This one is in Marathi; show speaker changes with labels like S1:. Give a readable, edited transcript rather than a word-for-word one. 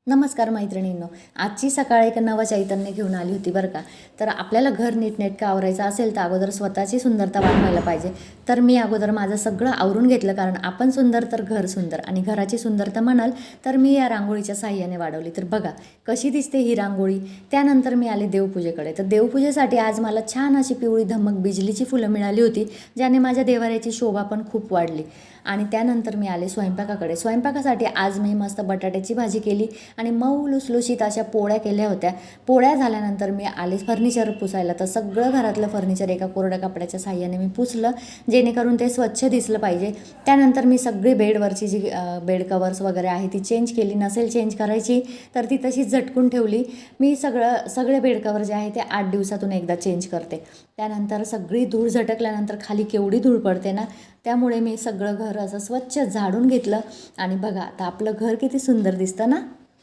S1: नमस्कार मैत्रिणींनो, आजची सकाळ एक नवं चैतन्य घेऊन आली होती बरं का. तर आपल्याला घर नीटनेटकं आवरायचं असेल तर अगोदर स्वतःची सुंदरता वाढवायला पाहिजे. तर मी अगोदर माझं सगळं आवरून घेतलं, कारण आपण सुंदर तर घर सुंदर. आणि घराची सुंदरता म्हणाल तर मी या रांगोळीच्या साह्याने वाढवली. तर बघा कशी दिसते ही रांगोळी. त्यानंतर मी आले देवपूजेकडे. तर देवपूजेसाठी आज मला छान अशी पिवळी धमक बिजलीची फुलं मिळाली होती, ज्याने माझ्या देवाऱ्याची शोभा पण खूप वाढली. आणि त्यानंतर मी आले स्वयंपाकाकडे. स्वयंपाकासाठी आज मी मस्त बटाट्याची भाजी केली आणि मऊ लुसलुशीत अशा पोळ्या केल्या होत्या. पोळ्या झाल्यानंतर मी आले फर्निचर पुसायला. तर सगळं घरातलं फर्निचर एका कोरड्या कपड्याच्या साह्याने मी पुसलं, जेणेकरून ते स्वच्छ दिसलं पाहिजे. त्यानंतर मी सगळी बेडवरची जी बेड कवर्स वगैरे आहे ती चेंज केली. नसेल चेंज करायची तर ती तशीच झटकून ठेवली. मी सगळे बेड कवर जे आहे ते 8 दिवसातून एकदा चेंज करते. त्यानंतर सगळी धूळ झटकल्यानंतर खाली केवढी धूळ पडते ना, त्यामुळे मी सगळं घर असं स्वच्छ झाडून घेतलं. आणि बघा आता आपलं घर किती सुंदर दिसतं ना.